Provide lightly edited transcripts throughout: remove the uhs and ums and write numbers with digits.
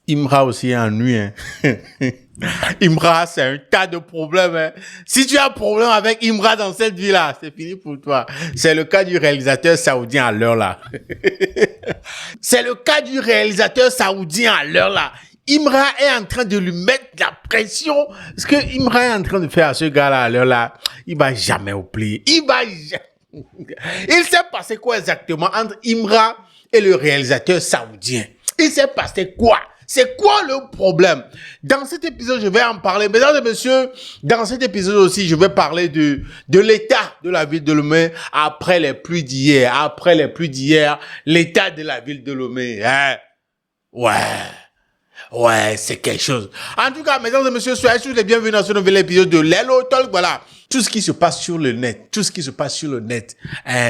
Imra aussi est ennuyé. Hein. Imra, c'est un tas de problèmes. Hein. Si tu as un problème avec Imra dans cette vie-là, c'est fini pour toi. C'est le cas du réalisateur saoudien à l'heure là. C'est le cas du réalisateur saoudien à l'heure là. Imra est en train de lui mettre la pression. Ce que Imra est en train de faire à ce gars-là à l'heure là, il va jamais oublier. Il s'est passé quoi exactement entre Imra et le réalisateur saoudien? Il s'est passé quoi? C'est quoi le problème? Dans cet épisode, je vais en parler. Mesdames et messieurs, dans cet épisode aussi, je vais parler de l'état de la ville de Lomé après les pluies d'hier. Après les pluies d'hier, l'état de la ville de Lomé. Hein? Ouais, c'est quelque chose. En tout cas, mesdames et messieurs, soyez tous les bienvenus dans ce nouvel épisode de Lelo Talk. Voilà, tout ce qui se passe sur le net,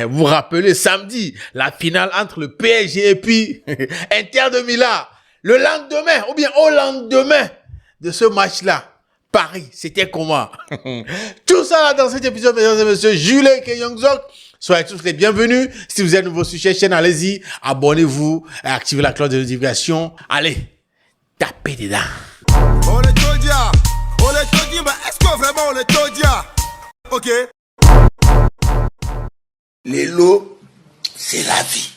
Vous vous rappelez, samedi, la finale entre le PSG et puis Inter de Milan. Le lendemain, ou bien au lendemain de ce match-là, Paris, c'était comment? Tout ça là dans cet épisode, mesdames et messieurs, Jules Keyongzok. Soyez tous les bienvenus. Si vous êtes nouveau sur cette chaîne, allez-y, abonnez-vous, activez la cloche de notification. Allez, tapez dedans. On est Todia, mais est-ce que vraiment on est Todia? Ok. Les lots, c'est la vie.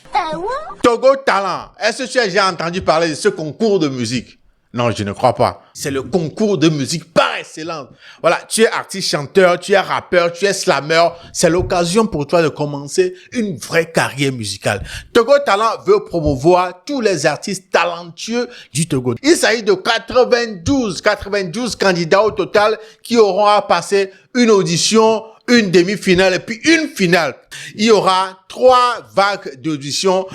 Togo Talent. Est-ce que tu as déjà entendu parler de ce concours de musique? Non, je ne crois pas. C'est le concours de musique par excellence. Voilà, tu es artiste chanteur, tu es rappeur, tu es slammer. C'est l'occasion pour toi de commencer une vraie carrière musicale. Togo Talent veut promouvoir tous les artistes talentueux du Togo. Il s'agit de 92 candidats au total qui auront à passer une audition, une demi-finale et puis une finale. Il y aura 3 vagues d'auditions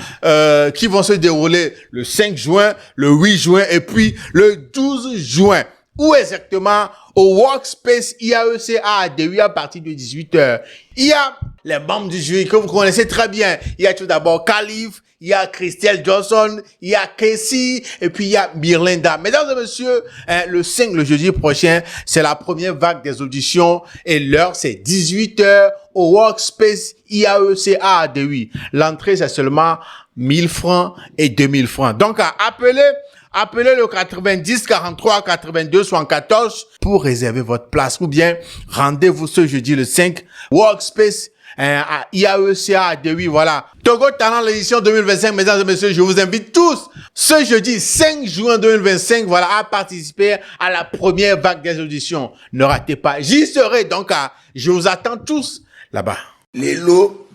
qui vont se dérouler le 5 juin, le 8 juin et puis le 12 juin. Où exactement? Au Workspace IAECA à Dewey à partir de 18h. Il y a les membres du jury que vous connaissez très bien. Il y a tout d'abord Khalif, il y a Christelle Johnson, il y a Casey et puis il y a Mirlinda. Mesdames et messieurs, le 5, le jeudi prochain, c'est la première vague des auditions et l'heure c'est 18h au Workspace IAECA à Dewey. L'entrée c'est seulement 1000 francs et 2000 francs. Donc appelez le 90 43 82 74 pour réserver votre place ou bien rendez-vous ce jeudi le 5 Workspace à IAECA à Dewey. Voilà. Togo Talent l'édition 2025, mesdames et messieurs, je vous invite tous ce jeudi 5 juin 2025, voilà, à participer à la première vague des auditions. Ne ratez pas. J'y serai donc, je vous attends tous là-bas. Les lots,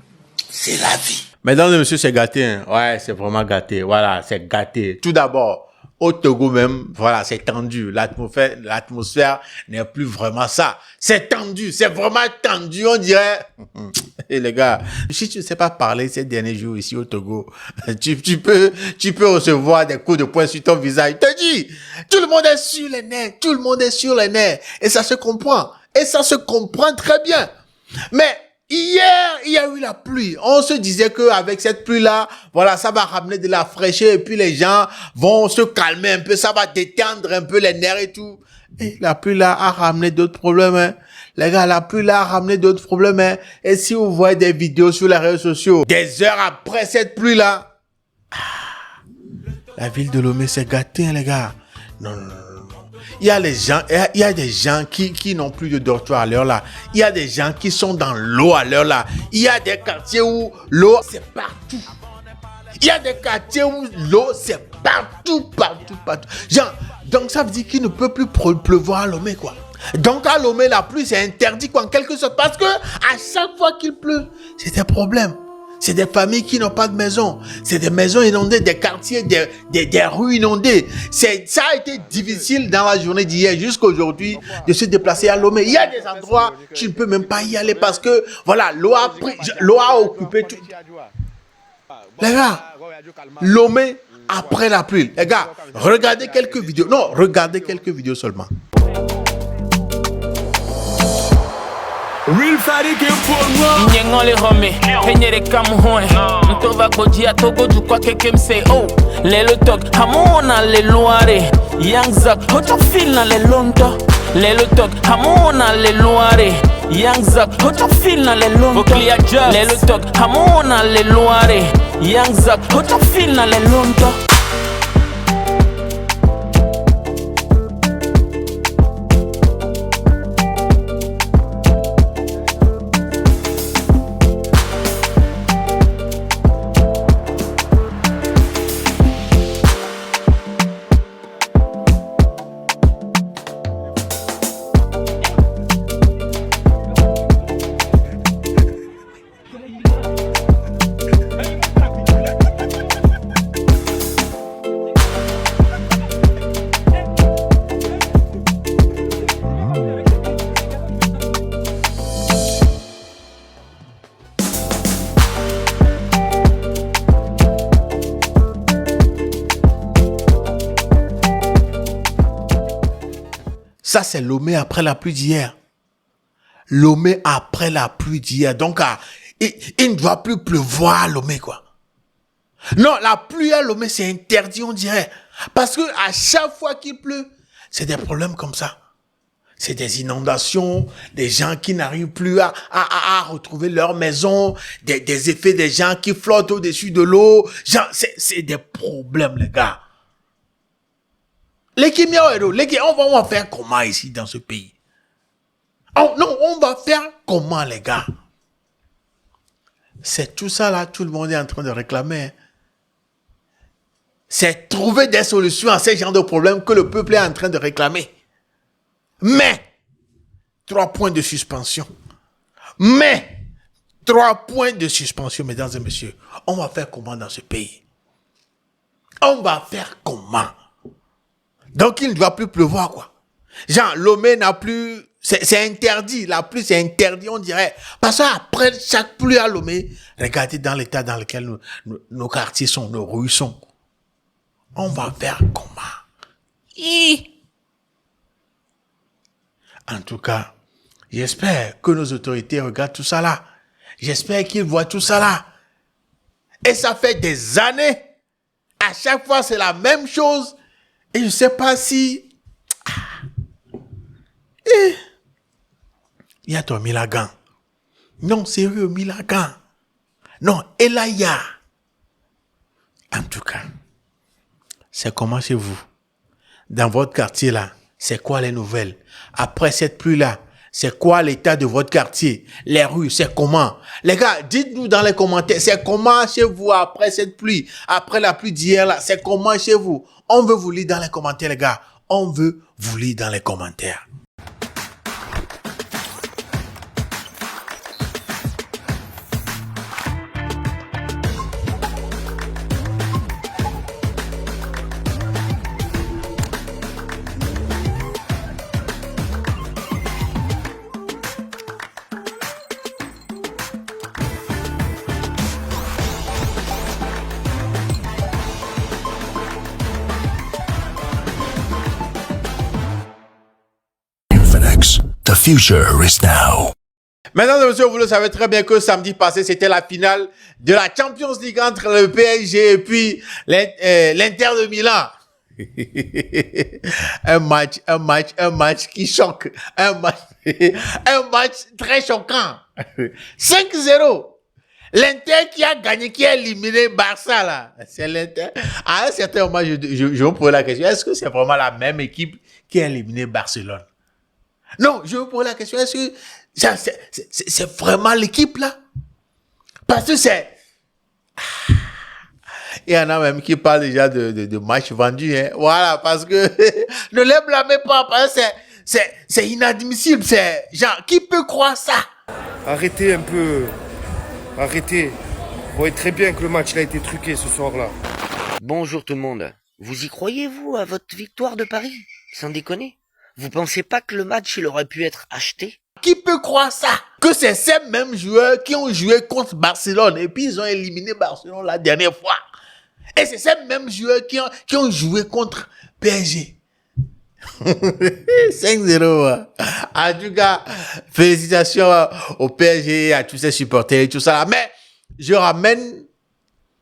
c'est la vie. Mesdames et messieurs, c'est gâté. Hein? Ouais, c'est vraiment gâté. Voilà, c'est gâté. Tout d'abord, au Togo même, voilà, c'est tendu. L'atmosphère n'est plus vraiment ça. C'est tendu, c'est vraiment tendu, on dirait. Et les gars, si tu ne sais pas parler ces derniers jours ici au Togo, tu peux recevoir des coups de poing sur ton visage. Je te dis, tout le monde est sur les nerfs. Et ça se comprend. Et ça se comprend très bien. Mais hier, il y a eu la pluie. On se disait que avec cette pluie-là, voilà, ça va ramener de la fraîcheur et puis les gens vont se calmer un peu, ça va détendre un peu les nerfs et tout. Et la pluie-là a ramené d'autres problèmes, hein. Les gars, la pluie-là a ramené d'autres problèmes, hein. Et si vous voyez des vidéos sur les réseaux sociaux, des heures après cette pluie-là, la ville de Lomé s'est gâtée, hein, les gars. Non. Il y a des gens qui n'ont plus de dortoir à l'heure là. Il y a des gens qui sont dans l'eau à l'heure là. Il y a des quartiers où l'eau c'est partout. Il y a des quartiers où l'eau c'est partout. Genre, donc ça veut dire qu'il ne peut plus pleuvoir à Lomé quoi. Donc à Lomé la pluie c'est interdit quoi en quelque sorte parce que à chaque fois qu'il pleut, c'est un problème. C'est des familles qui n'ont pas de maison. C'est des maisons inondées, des quartiers, des rues inondées. Ça a été difficile dans la journée d'hier jusqu'à aujourd'hui de se déplacer à Lomé. Il y a des endroits où tu ne peux même pas y aller parce que, voilà, l'eau a occupé tout. Les gars, Lomé après la pluie. Les gars, regardez quelques vidéos. Non, regardez quelques vidéos seulement. Real fatty que pour Nyengo le home, penyere kamuhoe. Mtova kojia togo du kwa keke mse. Oh, lelo tok, hamona le loire. Young Zak, hoto feel na le lonto. Lelo tok, hamona le loire. Young Zak, hoto feel na le lonto. Lelo tok, hamona le loire. Young Zak, hoto feel na le lonto. Ça, c'est Lomé après la pluie d'hier. Lomé après la pluie d'hier. Donc, il ne doit plus pleuvoir à Lomé, quoi. Non, la pluie à Lomé, c'est interdit, on dirait. Parce que à chaque fois qu'il pleut, c'est des problèmes comme ça. C'est des inondations, des gens qui n'arrivent plus à retrouver leur maison, des effets des gens qui flottent au-dessus de l'eau. C'est des problèmes, les gars. On va faire comment ici dans ce pays? Non, on va faire comment, les gars? C'est tout ça là, tout le monde est en train de réclamer. C'est trouver des solutions à ces genres de problèmes que le peuple est en train de réclamer. Mais, 3 points de suspension. Mais, 3 points de suspension, mesdames et messieurs. On va faire comment dans ce pays? On va faire comment? Donc, il ne doit plus pleuvoir, quoi. Genre, Lomé n'a plus... C'est interdit. La pluie, c'est interdit, on dirait. Parce qu'après chaque pluie à Lomé, regardez dans l'état dans lequel nos quartiers sont, nos rues sont. On va faire comment? En tout cas, j'espère que nos autorités regardent tout ça là. J'espère qu'ils voient tout ça là. Et ça fait des années. À chaque fois, c'est la même chose. Et je ne sais pas si... Il y a ton Milagan. Non, sérieux, Milagan. Non, Elaya. En tout cas, c'est comment chez vous? Dans votre quartier là, c'est quoi les nouvelles? Après cette pluie-là, c'est quoi l'état de votre quartier? Les rues, c'est comment? Les gars, dites-nous dans les commentaires, c'est comment chez vous après cette pluie? Après la pluie d'hier là, c'est comment chez vous? On veut vous lire dans les commentaires, les gars. On veut vous lire dans les commentaires. The future is now. Mesdames et messieurs, vous le savez très bien que samedi passé, c'était la finale de la Champions League entre le PSG et puis l'Inter de Milan. un match qui choque. Un match très choquant. 5-0. L'Inter qui a gagné, qui a éliminé Barça, là. C'est l'Inter. À un certain moment, je vous pose la question. Est-ce que c'est vraiment la même équipe qui a éliminé Barcelone? Non, je vous pose la question. Est-ce que c'est vraiment l'équipe, là? Parce que c'est... Il y en a même qui parlent déjà de match vendu, hein. Voilà, parce que ne les blâmez pas, parce que c'est inadmissible. C'est genre, qui peut croire ça? Arrêtez un peu. Arrêtez. Vous voyez très bien que le match a été truqué ce soir-là. Bonjour tout le monde. Vous y croyez-vous à votre victoire de Paris? Sans déconner. Vous pensez pas que le match il aurait pu être acheté? Qui peut croire ça? Que c'est ces mêmes joueurs qui ont joué contre Barcelone et puis ils ont éliminé Barcelone la dernière fois. Et c'est ces mêmes joueurs qui ont joué contre PSG. 5-0. En tout cas, félicitations au PSG, à tous ses supporters et tout ça là. Mais je ramène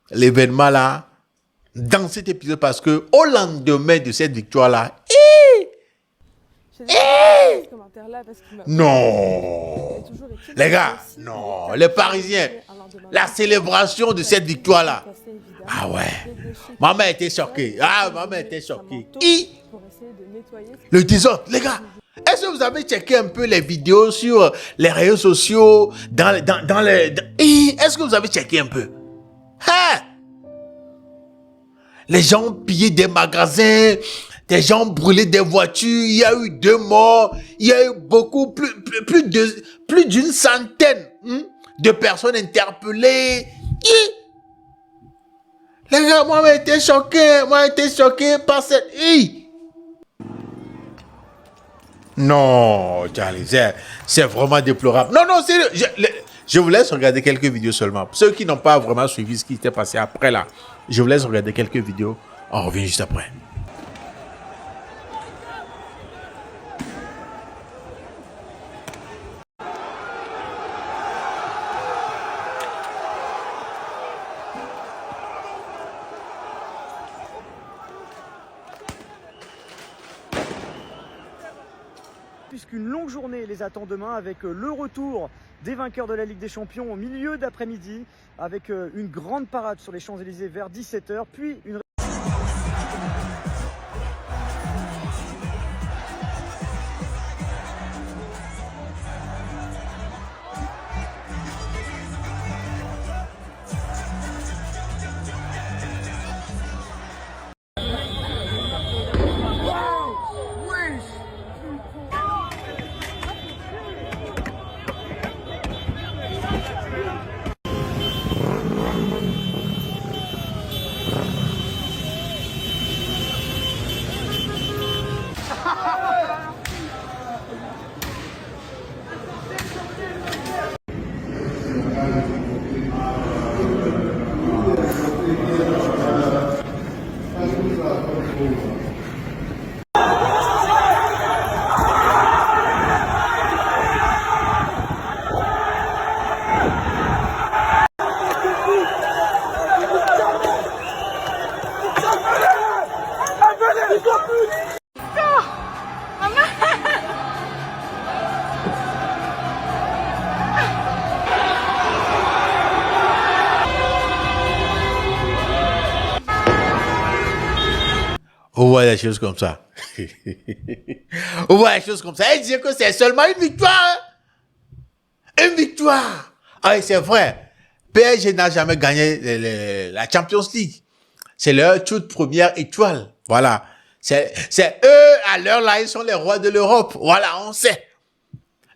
l'événement là dans cet épisode parce que au lendemain de cette victoire là, non, les gars, non, les Parisiens, la célébration de cette victoire là. Ah ouais, maman était choquée. Le désordre, les gars. Est-ce que vous avez checké un peu les vidéos sur les réseaux sociaux, est-ce que vous avez checké un peu? Hein? Les gens ont pillé des magasins, des gens ont brûlé des voitures, il y a eu 2 morts, il y a eu plus d'une centaine de personnes interpellées. Les gars, moi j'ai été choqué par cette... Non, Charlie, c'est vraiment déplorable. Non, sérieux, je vous laisse regarder quelques vidéos seulement. Pour ceux qui n'ont pas vraiment suivi ce qui s'était passé après là, je vous laisse regarder quelques vidéos. On revient juste après. Puisqu'une longue journée les attend demain avec le retour des vainqueurs de la Ligue des Champions au milieu d'après-midi, avec une grande parade sur les Champs-Élysées vers 17 h, puis une... On voit des choses comme ça. On voit des choses comme ça. Et dire que c'est seulement une victoire. Une victoire. Ah oui, c'est vrai. PSG n'a jamais gagné la Champions League. C'est leur toute première étoile. Voilà. C'est eux, à l'heure là, ils sont les rois de l'Europe. Voilà, on sait.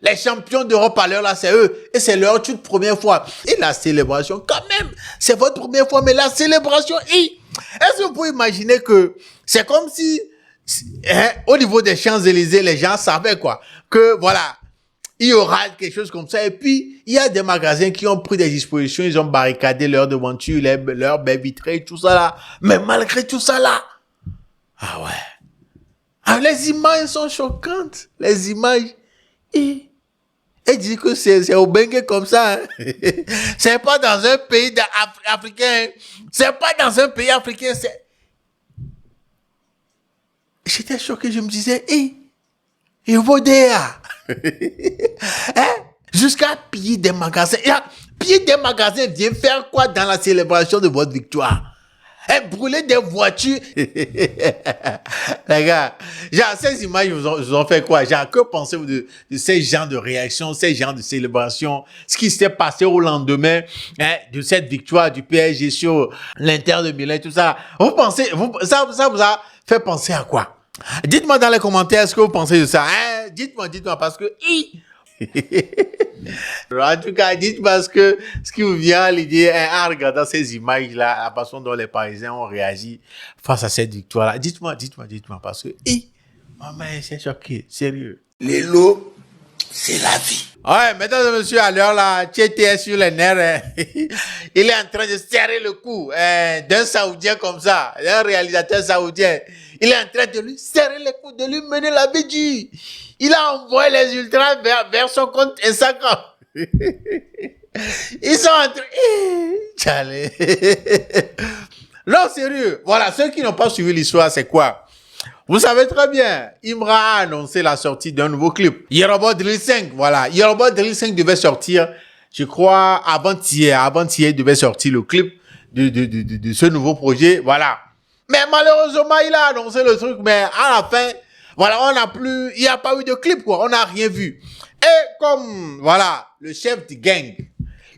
Les champions d'Europe à l'heure là, c'est eux. Et c'est leur toute première fois. Et la célébration, quand même, c'est votre première fois. Mais la célébration, est-ce que vous pouvez imaginer que c'est comme si, au niveau des Champs-Élysées, les gens savaient quoi, que voilà, il y aura quelque chose comme ça. Et puis, il y a des magasins qui ont pris des dispositions, ils ont barricadé leurs devantures, leurs baies vitrées, tout ça là. Mais malgré tout ça là, ah ouais. Ah, les images sont choquantes. Les images, et dit que c'est au Bengue comme ça. Hein. C'est pas dans un pays africain. C'est pas dans un pays africain. J'étais choqué, je me disais, il vaut hein? Jusqu'à piller des magasins. Piller des magasins vient faire quoi dans la célébration de votre victoire? Brûler des voitures. Les gars, genre, ces images vous ont fait quoi? Genre, que pensez-vous de ces genres de réactions, ces genres de célébrations, ce qui s'est passé au lendemain de cette victoire du PSG sur l'Inter de Milan, tout ça? Vous pensez, ça vous a fait penser à quoi? Dites-moi dans les commentaires ce que vous pensez de ça. Dites-moi, parce que... En tout cas, dites-moi ce qui vous vient à l'idée en regardant ces images-là, la façon dont les Parisiens ont réagi face à cette victoire-là. Dites-moi, parce que, c'est choqué, sérieux. Les lots, c'est la vie. Ouais, mesdames et messieurs, à l'heure là, tu étais sur les nerfs. Il est en train de serrer le cou d'un Saoudien comme ça, d'un réalisateur saoudien. Il est en train de lui serrer le cou, de lui mener la vie dure. Il a envoyé les ultras vers son compte Instagram. Ils sont en train... Non, sérieux. Voilà, ceux qui n'ont pas suivi l'histoire, c'est quoi? Vous savez très bien, Imra a annoncé la sortie d'un nouveau clip. Yoruba Drill 5, voilà. Yoruba Drill 5 devait sortir, je crois, avant-hier. Avant-hier, devait sortir le clip de ce nouveau projet, voilà. Mais malheureusement, il a annoncé le truc, mais à la fin... Voilà, il n'y a pas eu de clip, quoi. On n'a rien vu. Et comme, voilà, le chef du gang,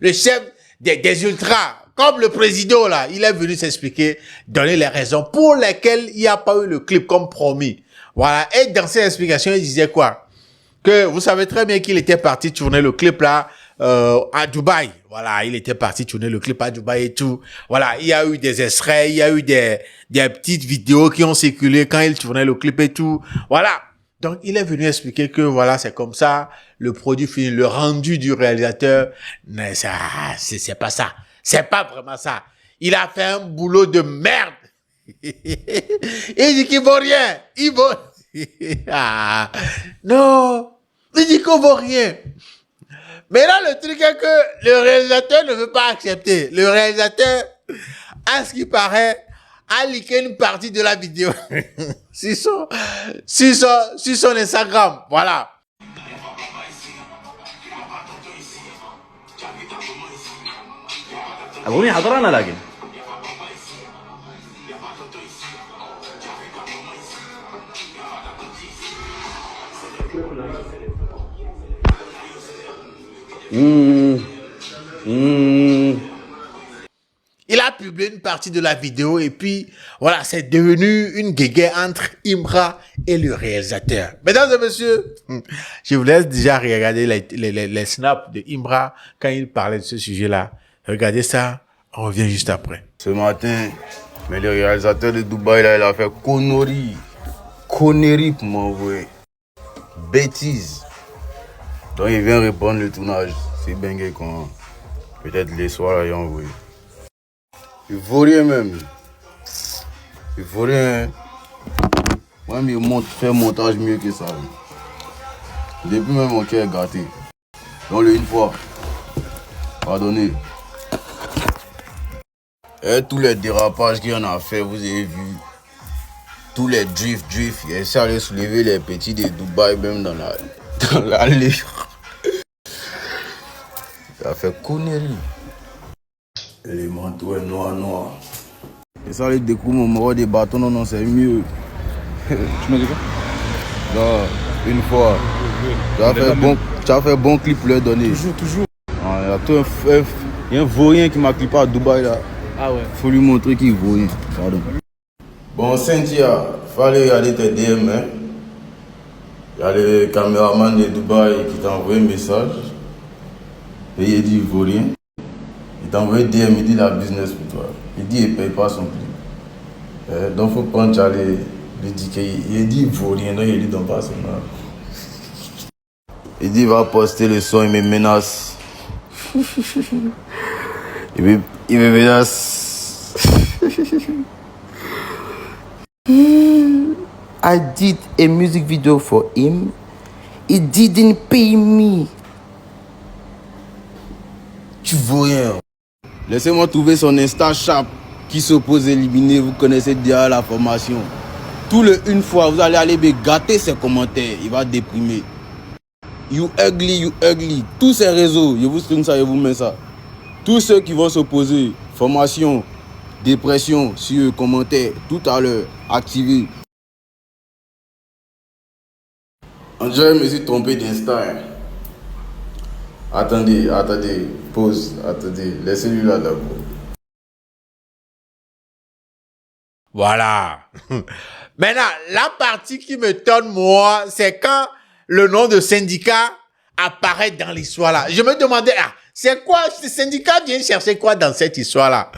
le chef des ultras, comme le président, là, il est venu s'expliquer, donner les raisons pour lesquelles il n'y a pas eu le clip comme promis. Voilà. Et dans ses explications, il disait quoi? Que vous savez très bien qu'il était parti tourner le clip, là, à Dubaï. Voilà, il était parti tourner le clip à Dubaï et tout. Voilà, il y a eu des extraits, il y a eu des petites vidéos qui ont circulé quand il tournait le clip et tout. Voilà. Donc, il est venu expliquer que, voilà, c'est comme ça, le produit fini, le rendu du réalisateur, mais ça, c'est pas ça. C'est pas vraiment ça. Il a fait un boulot de merde. Il dit qu'il vaut rien. Il vaut... Non. Il dit qu'on vaut rien. Mais là, le truc est que le réalisateur ne veut pas accepter. Le réalisateur, à ce qui paraît, a liké une partie de la vidéo sur son Instagram. Voilà. أغنية حضرانا لكن Il a publié une partie de la vidéo et puis, voilà, c'est devenu une guéguerre entre Imra et le réalisateur. Mesdames et messieurs, je vous laisse déjà regarder les snaps de Imra quand il parlait de ce sujet-là. Regardez ça, on revient juste après. Ce matin, mais le réalisateur de Dubaï, là, il a fait connerie pour m'envoyer. Bêtise. Donc il vient répondre le tournage. C'est bengue quand peut-être les soirs là, il a envoyé. Il vaut rien même. Il vaut rien. Moi, il fait un montage mieux que ça. Depuis même mon cœur est gâté. Donc le une fois, pardonnez. Et tous les dérapages qu'il en a fait, vous avez vu. Tous les drift. Il a essayé d'aller soulever les petits de Dubaï, même dans l'allée. Il a fait connerie. Et les manteaux noirs. Et ça, les découvre mon mort des bâtons, non, c'est mieux. Tu me dis quoi? Non, une fois. Tu as fait bon clip pour leur donner. Toujours. Ah, il y a un vaurien qui m'a clippé à Dubaï là. Ah ouais. Faut lui montrer qu'il vaut rien. Pardon. Bon, Cynthia, fallait regarder tes DM. Hein. Il y a le caméraman de Dubaï qui t'a envoyé un message. Et il dit il vaut rien. Il t'a envoyé DM, il dit la business pour toi. Il dit il ne paye pas son clip. Donc il faut prendre Charlie, lui dit qu'il dit il vaut rien, donc il dit donne pas son nom. Il dit il va poster le son, il me menace. Il me menace. I did a music video for him. He didn't pay me. Tu vaux rien. Laissez-moi trouver son Insta Sharp qui s'oppose éliminer. Vous connaissez déjà la formation. Tout le une fois, vous allez aller me gâter ses commentaires. Il va déprimer. You ugly. Tous ces réseaux, je vous stream ça, je vous mets ça. Tous ceux qui vont s'opposer, formation, dépression, sur commentaires, tout à l'heure, activez. On dirait que je me suis trompé d'Insta. Hein. Attendez, pause, laissez-lui là d'abord. Voilà. Maintenant, la partie qui me tonne, moi, c'est quand le nom de syndicat apparaît dans l'histoire là. Je me demandais, c'est quoi, ce syndicat vient chercher quoi dans cette histoire-là?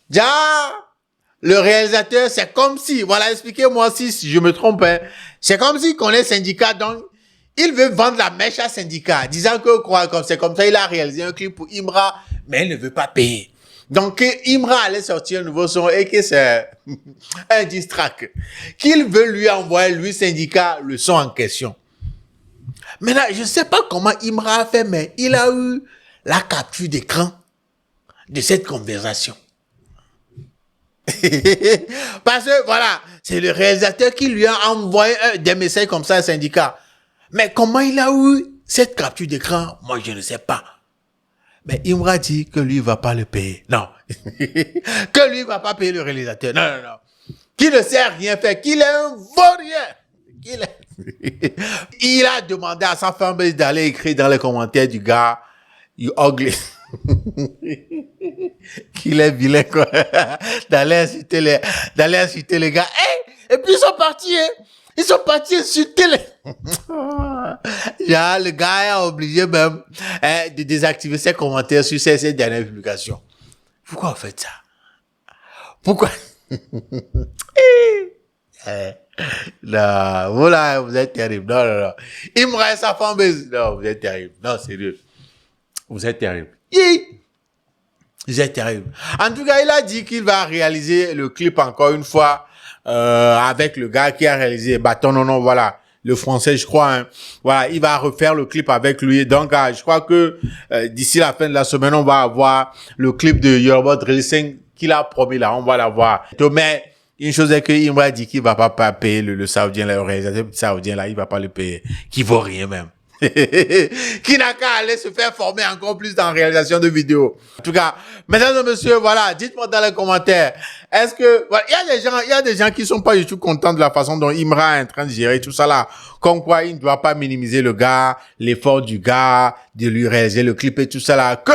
Déjà, le réalisateur, c'est comme si, voilà, expliquez-moi si je me trompe, hein. C'est comme s'il connaît syndicat, donc il veut vendre la mèche à syndicat, disant que c'est comme ça, il a réalisé un clip pour Imra, mais il ne veut pas payer. Donc, Imra allait sortir un nouveau son et que c'est un diss track. Qu'il veut lui envoyer, lui, syndicat, le son en question. Maintenant, je ne sais pas comment Imra a fait, mais il a eu la capture d'écran de cette conversation. Parce que, voilà, c'est le réalisateur qui lui a envoyé des messages comme ça au syndicat. Mais comment il a eu cette capture d'écran, moi, je ne sais pas. Mais Imra dit que lui, il ne va pas le payer. Non. Que lui, il ne va pas payer le réalisateur. Non. Qu'il ne sait rien faire. Qu'il est un vaurien. Il a demandé à sa femme d'aller écrire dans les commentaires du gars, you ugly. Qu'il est vilain, quoi. D'aller inciter les gars. Et puis ils sont partis, hein. Ils sont partis insulter les... Genre, le gars a obligé même de désactiver ses commentaires sur ses dernières publications. Pourquoi vous faites ça? Pourquoi? Non, voilà, vous êtes terrible. Non. Il me reste sa femme. Non, vous êtes terrible. Non, sérieux. Vous êtes terrible. Vous êtes terrible. En tout cas, il a dit qu'il va réaliser le clip encore une fois avec le gars qui a réalisé Bâton. Non, voilà. Le français, je crois. Hein. Voilà, il va refaire le clip avec lui. Donc, je crois que d'ici la fin de la semaine, on va avoir le clip de Yoruba Dressing qu'il a promis là. On va l'avoir. Mais une chose est qu'il m'a dit qu'il va pas payer le Saoudien, le réalisateur saoudien là, il va pas le payer. Qui vaut rien même. qui n'a qu'à aller se faire former encore plus dans la réalisation de vidéos. En tout cas, mesdames et messieurs, voilà, dites-moi dans les commentaires, est-ce que, voilà, il y a des gens qui sont pas du tout contents de la façon dont Imra est en train de gérer tout ça là. Comme quoi, il ne doit pas minimiser le gars, l'effort du gars, de lui réaliser le clip et tout ça là, que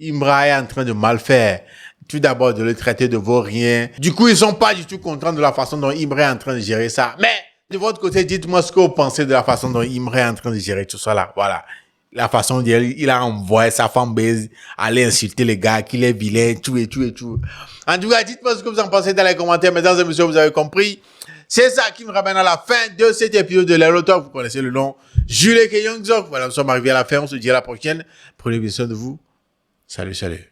Imra est en train de mal faire. Tout d'abord, de le traiter de vaurien. Du coup, ils sont pas du tout contents de la façon dont Imra est en train de gérer ça. Mais, de votre côté, dites-moi ce que vous pensez de la façon dont Imra est en train de gérer tout ça là. Voilà. La façon dont il a envoyé sa fanbase aller insulter les gars, qu'il est vilain, tout et tout et tout. En tout cas, dites-moi ce que vous en pensez dans les commentaires. Mesdames et messieurs, vous avez compris. C'est ça qui me ramène à la fin de cet épisode de Lelo Talk. Vous connaissez le nom. Jules Keyongzok. Voilà, nous sommes arrivés à la fin. On se dit à la prochaine. Prenez bien soin de vous. Salut, salut.